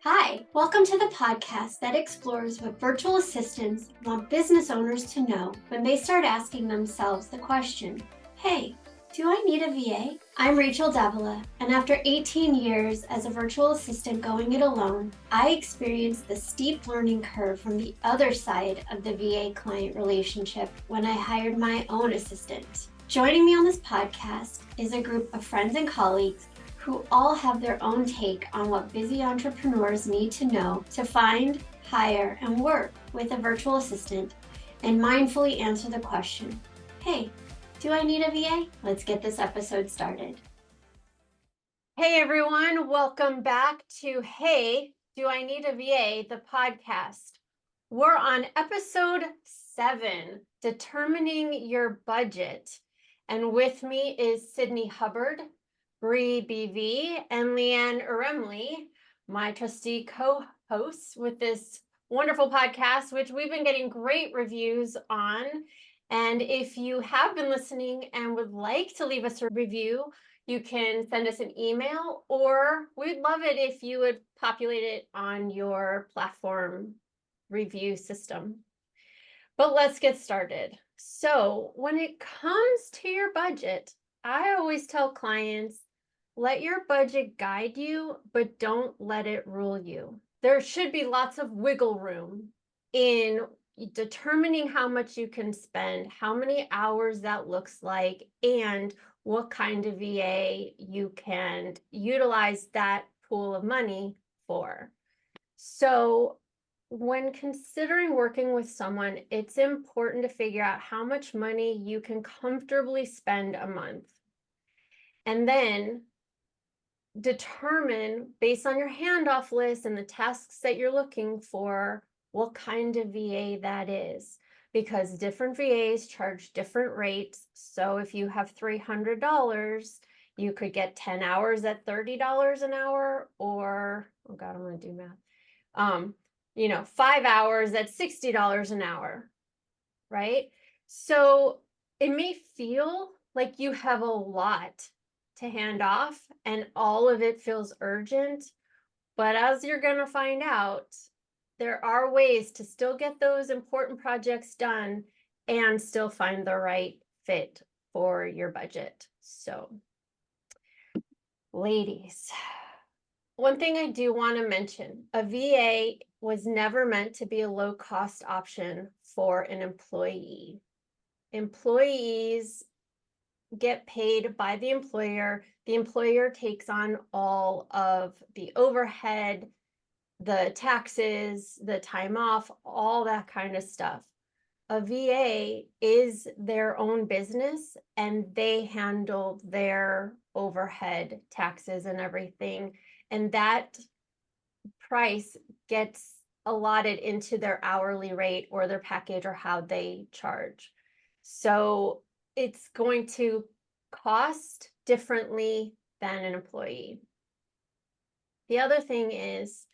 Hi, welcome to the podcast that explores what virtual assistants want business owners to know when they start asking themselves the question, hey, do I need a VA? I'm Rachel Davila, and after 18 years as a virtual assistant going it alone, I experienced the steep learning curve from the other side of the VA client relationship when I hired my own assistant. Joining me on this podcast is a group of friends and colleagues who all have their own take on what busy entrepreneurs need to know to find, hire, and work with a virtual assistant, and mindfully answer the question, hey, do I need a VA? Let's get this episode started. Hey everyone, welcome back to Hey, Do I Need a VA, the podcast. We're on episode 7, Determining Your Budget. And with me is Sydney Hubbard, Bree BV, and Leanne Uremli, my trusty co-hosts with this wonderful podcast, which we've been getting great reviews on. And if you have been listening and would like to leave us a review, you can send us an email, or we'd love it if you would populate it on your platform review system. But let's get started. So when it comes to your budget, I always tell clients, let your budget guide you, but don't let it rule you. There should be lots of wiggle room in determining how much you can spend, how many hours that looks like, and what kind of VA you can utilize that pool of money for. So when considering working with someone, it's important to figure out how much money you can comfortably spend a month. And then determine, based on your handoff list and the tasks that you're looking for, what kind of VA that is. Because different VAs charge different rates. So if you have $300, you could get 10 hours at $30 an hour, or, oh God, I'm going to do math. 5 hours at $60 an hour, right? So it may feel like you have a lot to hand off and all of it feels urgent, but as you're going to find out, there are ways to still get those important projects done and still find the right fit for your budget. So, ladies, one thing I do want to mention, a VA was never meant to be a low-cost option for an employee. Employees get paid by the employer. The employer takes on all of the overhead, the taxes, the time off, all that kind of stuff. A VA is their own business and they handle their overhead, taxes, and everything. And that price gets allotted into their hourly rate or their package or how they charge. So it's going to cost differently than an employee. The other thing is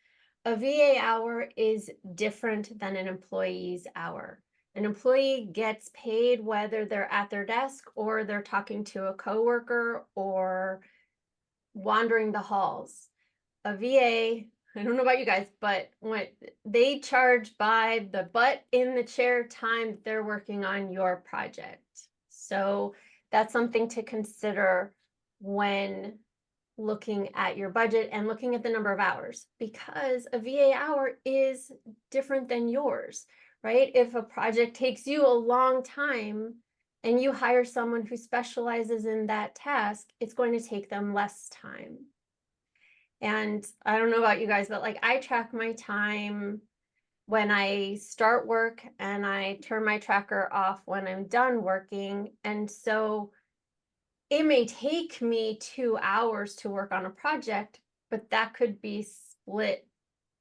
a VA hour is different than an employee's hour. An employee gets paid whether they're at their desk or they're talking to a coworker or wandering the halls. A VA, I don't know about you guys, but when they charge by the butt in the chair time they're working on your project. So that's something to consider when looking at your budget and looking at the number of hours, because a VA hour is different than yours, right? If a project takes you a long time and you hire someone who specializes in that task, it's going to take them less time. And I don't know about you guys, but like I track my time when I start work and I turn my tracker off when I'm done working. And so it may take me 2 hours to work on a project, but that could be split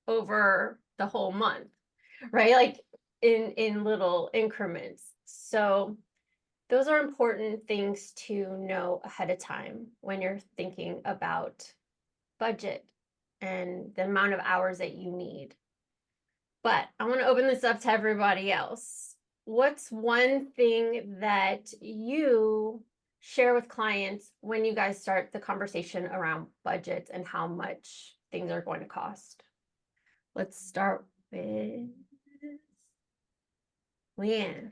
over the whole month, right? Like in little increments. So those are important things to know ahead of time when you're thinking about budget and the amount of hours that you need. But I want to open this up to everybody else. What's one thing that you share with clients when you guys start the conversation around budgets and how much things are going to cost? Let's start with Leanne.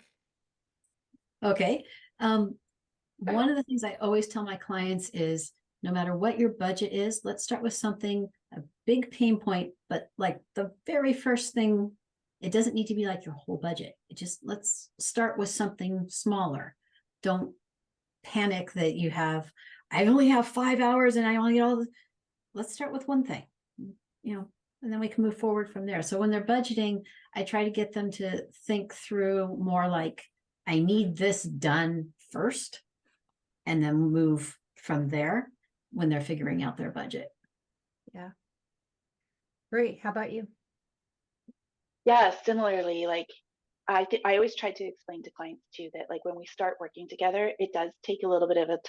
Okay. One of the things I always tell my clients is no matter what your budget is, let's start with something, a big pain point, but like the very first thing, it doesn't need to be like your whole budget. Let's start with something smaller. Don't panic that I only have 5 hours and I only get let's start with one thing, and then we can move forward from there. So when they're budgeting, I try to get them to think through more like, I need this done first, and then move from there when they're figuring out their budget. Yeah. Great. How about you? Yeah, similarly, like I always try to explain to clients too that like when we start working together, it does take a little bit of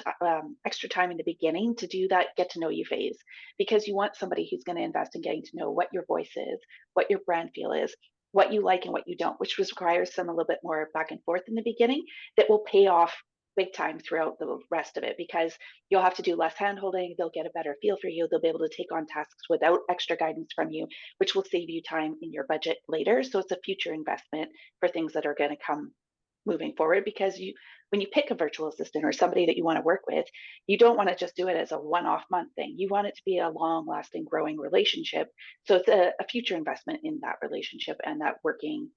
extra time in the beginning to do that get to know you phase, because you want somebody who's going to invest in getting to know what your voice is, what your brand feel is, what you like and what you don't, which requires some a little bit more back and forth in the beginning that will pay off big time throughout the rest of it, because you'll have to do less hand holding, they'll get a better feel for you, they'll be able to take on tasks without extra guidance from you, which will save you time in your budget later. So it's a future investment for things that are going to come moving forward, because when you pick a virtual assistant or somebody that you want to work with, you don't want to just do it as a one-off month thing. You want it to be a long lasting growing relationship. So it's a future investment in that relationship and that working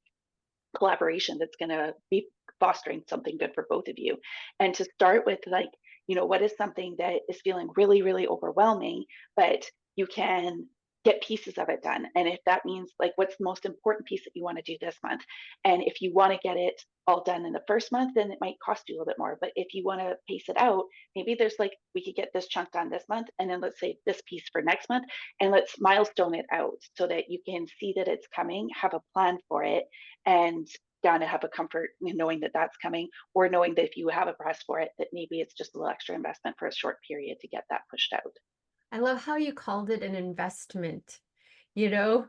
collaboration that's going to be fostering something good for both of you. And to start with, like, what is something that is feeling really, really overwhelming, but you can get pieces of it done. And if that means like, what's the most important piece that you want to do this month? And if you want to get it all done in the first month, then it might cost you a little bit more. But if you want to pace it out, maybe there's like, we could get this chunk done this month, and then let's say this piece for next month, and let's milestone it out so that you can see that it's coming, have a plan for it, and kind of have a comfort in knowing that that's coming, or knowing that if you have a press for it, that maybe it's just a little extra investment for a short period to get that pushed out. I love how you called it an investment. You know,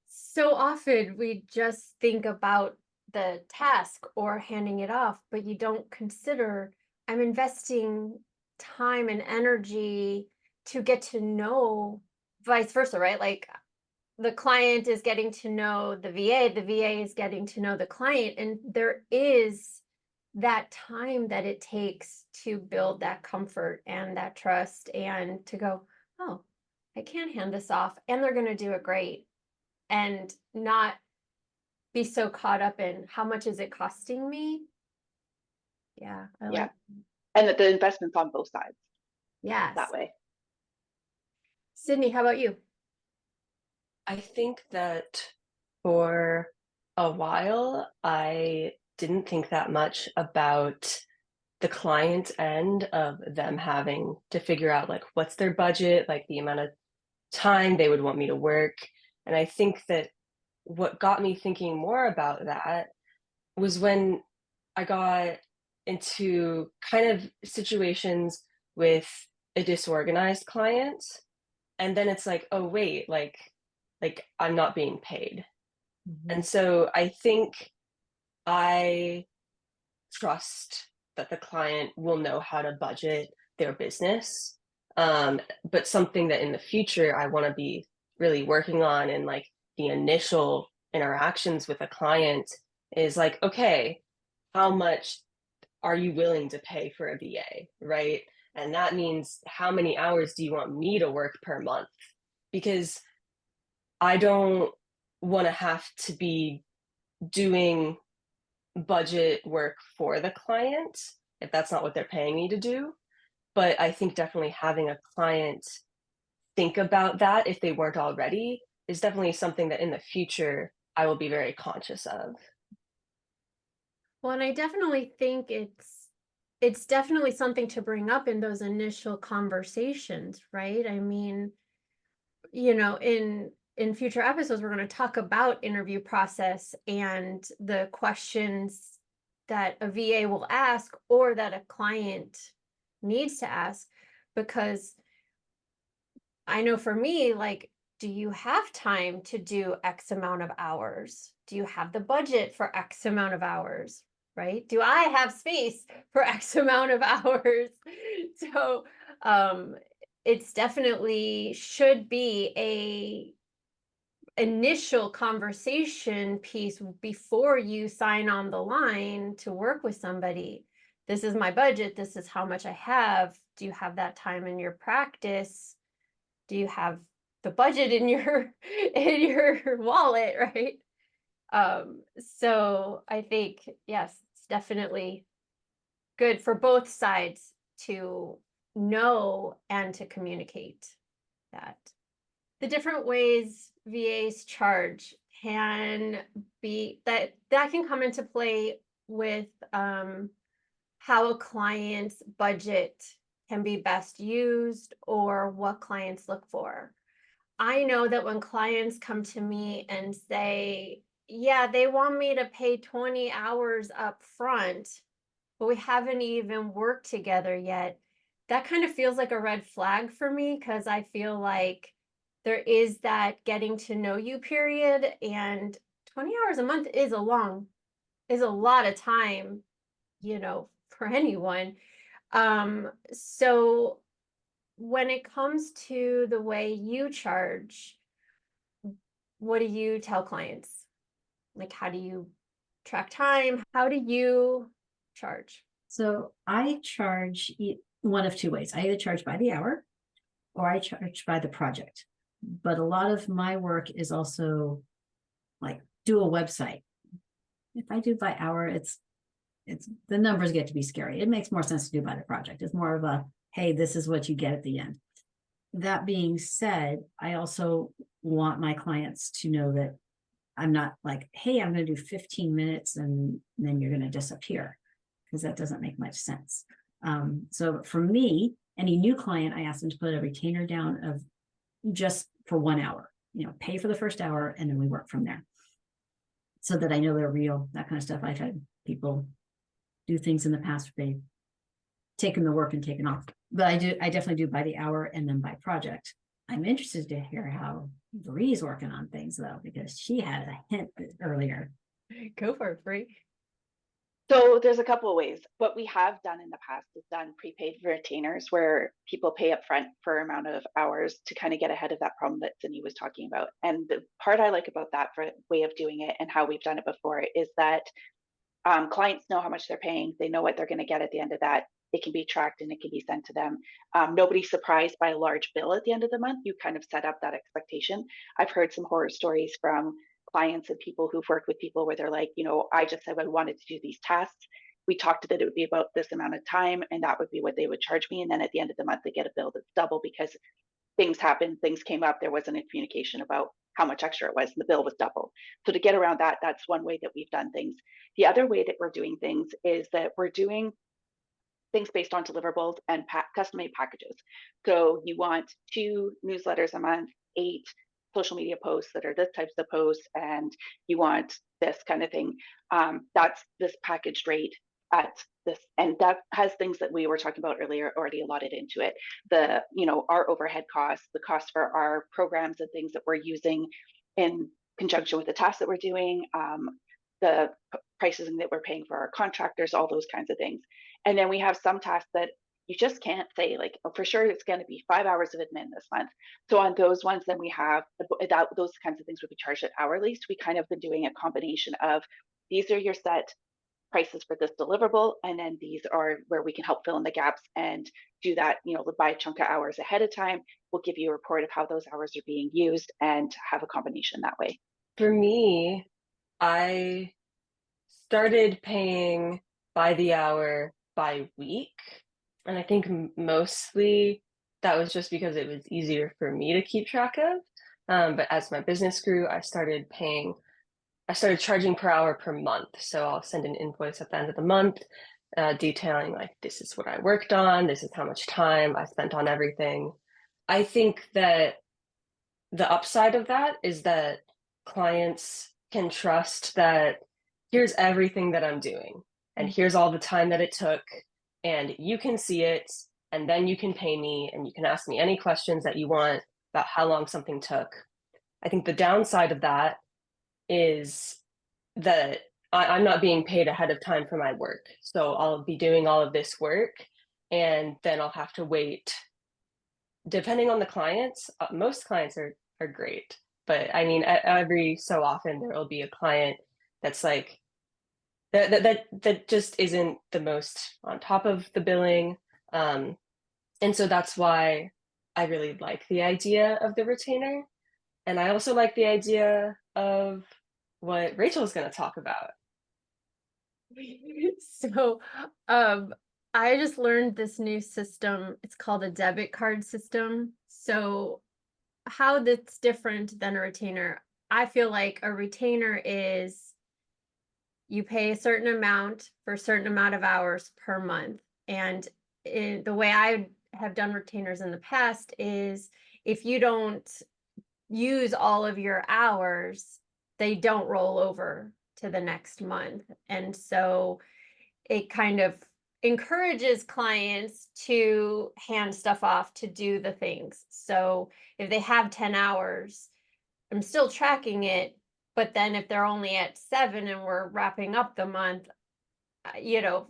so often we just think about the task or handing it off, but you don't consider I'm investing time and energy to get to know vice versa, right? Like the client is getting to know the VA is getting to know the client, and there is that time that it takes to build that comfort and that trust and to go, oh, I can hand this off and they're going to do it great, and not be so caught up in how much is it costing me. Yeah, I Yeah. like. And that the investment's on both sides that Yes. way. Sydney, how about you? I think that for a while, I didn't think that much about the client end of them having to figure out like what's their budget, like the amount of time they would want me to work. And I think that what got me thinking more about that was when I got into kind of situations with a disorganized client. And then it's like, oh wait, like I'm not being paid. And so I think I trust that the client will know how to budget their business. But something that in the future I want to be really working on, and like the initial interactions with a client is like, okay, how much are you willing to pay for a VA, right? And that means how many hours do you want me to work per month? Because I don't want to have to be doing budget work for the client if that's not what they're paying me to do. But I think definitely having a client think about that if they weren't already is definitely something that in the future I will be very conscious of. Well, and I definitely think it's definitely something to bring up in those initial conversations, right? I mean, in future episodes we're going to talk about interview process and the questions that a VA will ask or that a client needs to ask, because I know for me, like, do you have time to do X amount of hours? Do you have the budget for X amount of hours? Right? Do I have space for X amount of hours? So, it's definitely should be initial conversation piece before you sign on the line to work with somebody. This is my budget. This is how much I have. Do you have that time in your practice? Do you have the budget in your in your wallet, right? So I think, yes, it's definitely good for both sides to know and to communicate that. The different ways VAs charge can be that can come into play with how a client's budget can be best used or what clients look for. I know that when clients come to me and say, yeah, they want me to pay 20 hours up front, but we haven't even worked together yet. That kind of feels like a red flag for me because I feel like there is that getting to know you period, and 20 hours a month is a lot of time, for anyone. So when it comes to the way you charge, what do you tell clients? Like, how do you track time? How do you charge? So I charge one of two ways. I either charge by the hour or I charge by the project. But a lot of my work is also like do a website. If I do by hour, it's the numbers get to be scary. It makes more sense to do by the project. It's more of a, hey, this is what you get at the end. That being said, I also want my clients to know that I'm not like, hey, I'm going to do 15 minutes and then you're going to disappear, because that doesn't make much sense. So for me, any new client, I ask them to put a retainer down of just for 1 hour, pay for the first hour and then we work from there, so that I know they're real, that kind of stuff. I've had people do things in the past where they've taken the work and taken off, but I definitely do by the hour and then by project. I'm interested to hear how Bree's working on things though, because she had a hint earlier. Go for it, Bree. So there's a couple of ways. What we have done in the past is done prepaid retainers where people pay up front for amount of hours to kind of get ahead of that problem that Cindy was talking about. And the part I like about that for way of doing it and how we've done it before is that clients know how much they're paying. They know what they're going to get at the end of that. It can be tracked and it can be sent to them. Nobody's surprised by a large bill at the end of the month. You kind of set up that expectation. I've heard some horror stories from clients and people who've worked with people where they're like, I just said I wanted to do these tasks. We talked that it would be about this amount of time and that would be what they would charge me. And then at the end of the month, they get a bill that's double because things happened, things came up, there wasn't a communication about how much extra it was, and the bill was double. So to get around that, that's one way that we've done things. The other way that we're doing things is that we're doing things based on deliverables and custom-made packages. So you want 2 newsletters a month, 8 social media posts that are this types of posts, and you want this kind of thing. That's this packaged rate at this, and that has things that we were talking about earlier already allotted into it. Our overhead costs, the cost for our programs and things that we're using in conjunction with the tasks that we're doing, the prices that we're paying for our contractors, all those kinds of things. And then we have some tasks that you just can't say like, oh, for sure it's going to be 5 hours of admin this month. So on those ones, then we have those kinds of things will be charged at hourly. So we kind of been doing a combination of these are your set prices for this deliverable, and then these are where we can help fill in the gaps and do that, buy a chunk of hours ahead of time. We'll give you a report of how those hours are being used and have a combination that way. For me, I started paying by the hour by week. And I think mostly that was just because it was easier for me to keep track of. But as my business grew, I started charging per hour per month. So I'll send an invoice at the end of the month, detailing like, this is what I worked on, this is how much time I spent on everything. I think that the upside of that is that clients can trust that here's everything that I'm doing, and here's all the time that it took, and you can see it, and then you can pay me, and you can ask me any questions that you want about how long something took. I think the downside of that is that I'm not being paid ahead of time for my work. So I'll be doing all of this work, and then I'll have to wait. Depending on the clients, most clients are great. But I mean, every so often there will be a client that's like that just isn't the most on top of the billing. And so that's why I really like the idea of the retainer. And I also like the idea of what Rachel is going to talk about. So, um, I just learned this new system. It's called a debit card system. So, how that's different than a retainer, I feel like a retainer is you pay a certain amount for a certain amount of hours per month. And the way I have done retainers in the past is if you don't use all of your hours, they don't roll over to the next month. And so it kind of encourages clients to hand stuff off to do the things. So if they have 10 hours, I'm still tracking it. But then if they're only at 7 and we're wrapping up the month, you know,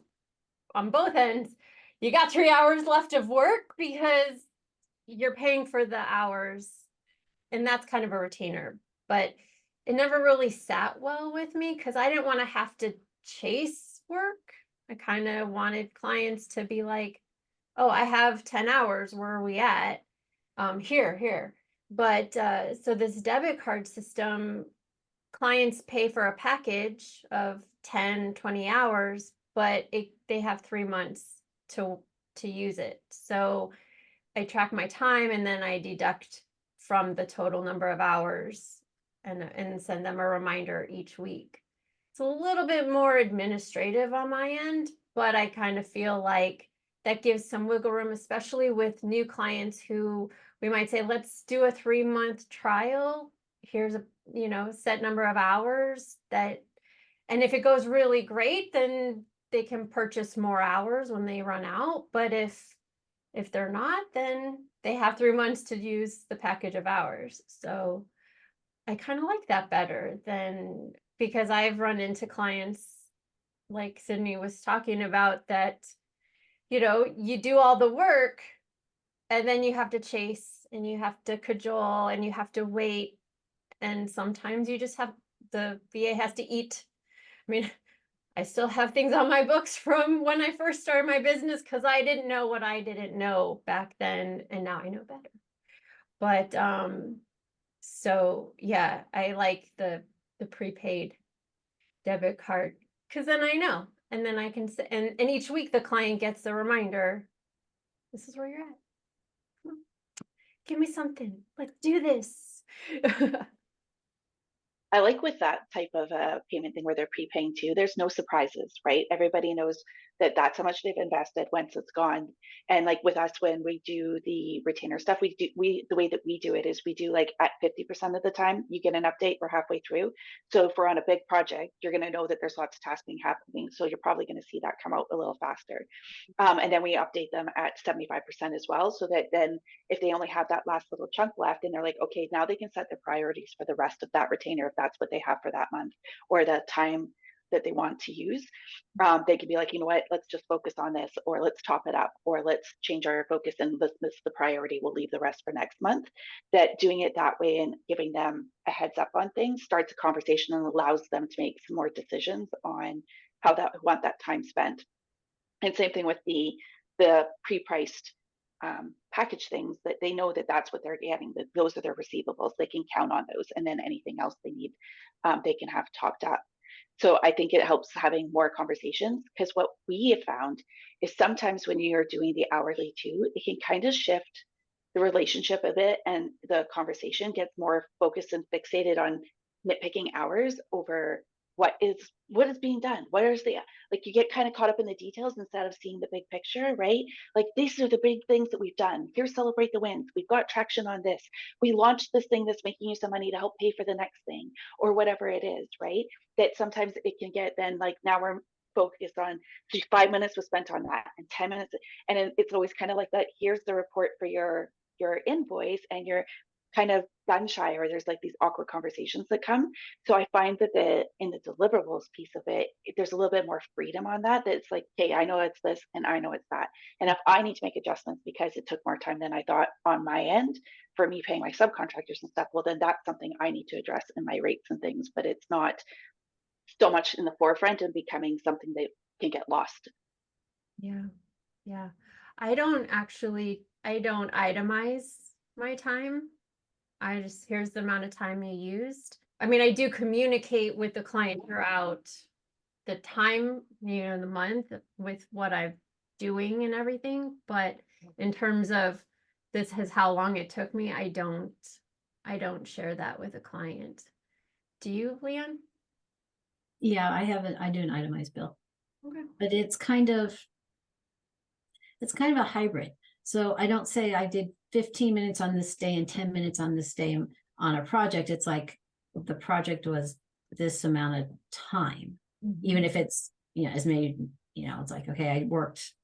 on both ends, you got 3 hours left of work because you're paying for the hours. And that's kind of a retainer. But it never really sat well with me because I didn't want to have to chase work. I kind of wanted clients to be like, oh, I have 10 hours. Where are we at? Here. But so this debit card system, clients pay for a package of 10, 20 hours, but they have 3 months to use it. So I track my time and then I deduct from the total number of hours and send them a reminder each week. It's a little bit more administrative on my end, but I kind of feel like that gives some wiggle room, especially with new clients who we might say, let's do a 3-month trial. Here's a, set number of hours and if it goes really great, then they can purchase more hours when they run out. But if they're not, then they have 3 months to use the package of hours. So I kind of like that better than, because I've run into clients like Sydney was talking about that, you do all the work and then you have to chase and you have to cajole and you have to wait. And sometimes you just the VA has to eat. I mean, I still have things on my books from when I first started my business because I didn't know what I didn't know back then, and now I know better. But so yeah, I like the prepaid debit card because then I know, and then I can say, and each week the client gets a reminder. This is where you're at. Come on, give me something. Let's do this. I like with that type of payment thing where they're prepaying too, there's no surprises, right? Everybody knows that that's how much they've invested once it's gone. And like with us, when we do the retainer stuff, the way that we do it is we do like at 50% of the time, you get an update, we're halfway through. So if we're on a big project, you're going to know that there's lots of tasking happening. So you're probably going to see that come out a little faster. And then we update them at 75% as well. So that then if they only have that last little chunk left and they're like, okay, now they can set their priorities for the rest of that retainer if that's what they have for that month or the time that they want to use. They could be like, you know what, let's just focus on this, or let's top it up, or let's change our focus and this is the priority. We'll leave the rest for next month. That doing it that way and giving them a heads up on things starts a conversation and allows them to make some more decisions on how that want that time spent. And same thing with the pre-priced package things, that they know that that's what they're getting, that those are their receivables. They can count on those, and then anything else they need, they can have topped up. So I think it helps having more conversations, because what we have found is sometimes when you're doing the hourly too, it can kind of shift the relationship a bit, and the conversation gets more focused and fixated on nitpicking hours over what is being done. What is the, like, you get kind of caught up in the details instead of seeing the big picture, right? Like, these are the big things that we've done. Here, celebrate the wins. We've got traction on this. We launched this thing that's making you some money to help pay for the next thing, or whatever it is, right? That sometimes it can get then like, now we're focused on 5 minutes was spent on that and 10 minutes, and it's always kind of like that. Here's the report for your invoice and your kind of gun shy, or there's like these awkward conversations that come. So I find that in the deliverables piece of it, there's a little bit more freedom on that. That's like, hey, I know it's this and I know it's that. And if I need to make adjustments because it took more time than I thought on my end for me paying my subcontractors and stuff, well, then that's something I need to address in my rates and things. But it's not so much in the forefront and becoming something that can get lost. Yeah. Yeah. I don't itemize my time. I just, here's the amount of time you used. I mean, I do communicate with the client throughout the time, the month with what I'm doing and everything. But in terms of this is how long it took me, I don't share that with a client. Do you, Leanne? Yeah, I do an itemized bill, Okay. but it's kind of a hybrid. So I don't say I did 15 minutes on this day and 10 minutes on this day on a project. It's like the project was this amount of time, even if it's, as many, it's like, okay, I worked,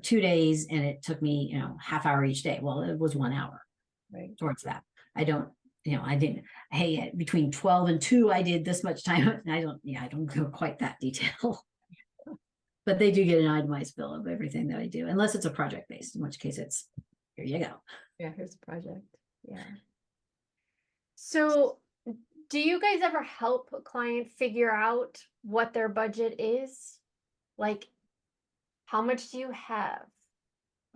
2 days and it took me, half hour each day. Well, it was 1 hour Right. towards that. I don't, I didn't, hey, between 12 and 2, I did this much time. I don't go quite that detail. But they do get an itemized bill of everything that I do, unless it's a project based, in which case it's, here you go. Yeah, here's the project. Yeah. So do you guys ever help a client figure out what their budget is? Like, how much do you have?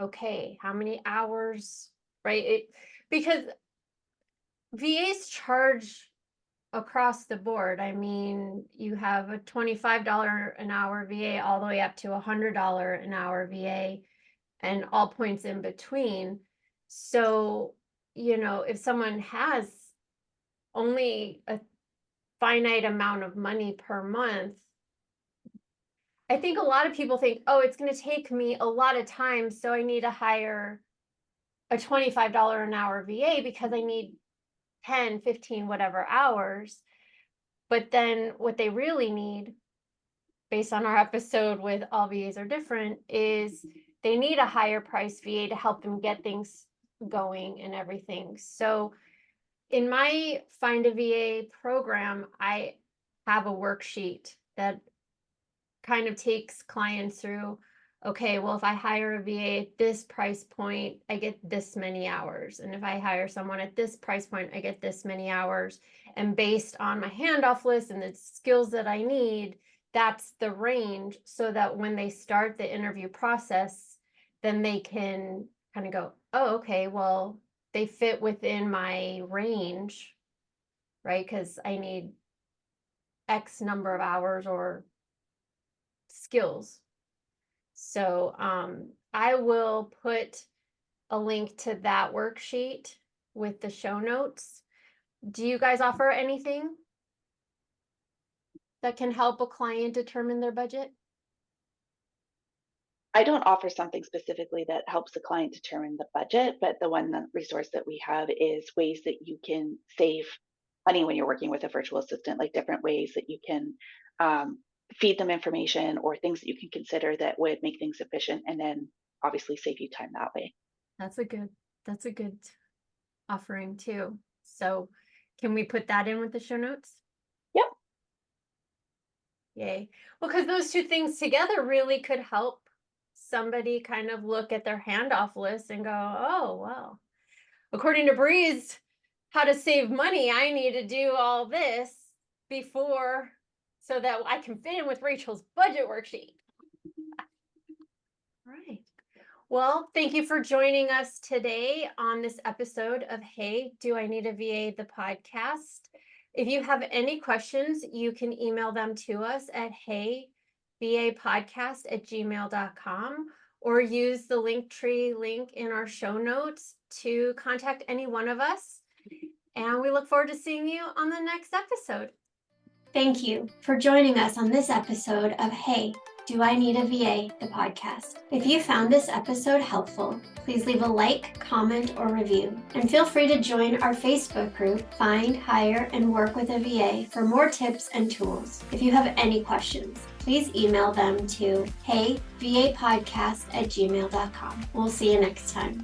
Okay, how many hours, right? Because VAs charge across the board. I mean, you have a $25 an hour VA all the way up to $100 an hour VA and all points in between. So, if someone has only a finite amount of money per month, I think a lot of people think, oh, it's going to take me a lot of time, so I need to hire a $25 an hour VA because I need 10, 15, whatever hours. But then what they really need, based on our episode with All VAs Are Different, is they need a higher price VA to help them get things going and everything. So in my Find a VA program, I have a worksheet that kind of takes clients through, okay, well, if I hire a VA at this price point, I get this many hours. And if I hire someone at this price point, I get this many hours. And based on my handoff list and the skills that I need, that's the range, so that when they start the interview process, then they can kind of go, oh, okay, well, they fit within my range, right? Because I need X number of hours or skills. So I will put a link to that worksheet with the show notes. Do you guys offer anything that can help a client determine their budget? I don't offer something specifically that helps the client determine the budget, but the resource that we have is ways that you can save money when you're working with a virtual assistant, like different ways that you can feed them information or things that you can consider that would make things efficient, and then obviously save you time that way. That's a good offering too. So can we put that in with the show notes? Yep. Yay. Well, because those two things together really could help somebody kind of look at their handoff list and go, oh, well, according to Breeze, how to save money, I need to do all this before, so that I can fit in with Rachel's budget worksheet. Right. Well, thank you for joining us today on this episode of Hey, Do I Need a VA, the podcast. If you have any questions, you can email them to us at heyvapodcast@gmail.com, or use the Linktree link in our show notes to contact any one of us. And we look forward to seeing you on the next episode. Thank you for joining us on this episode of Hey, Do I Need a VA, the podcast. If you found this episode helpful, please leave a like, comment, or review. And feel free to join our Facebook group, Find, Hire, and Work with a VA, for more tips and tools. If you have any questions, please email them to heyvapodcast@gmail.com. We'll see you next time.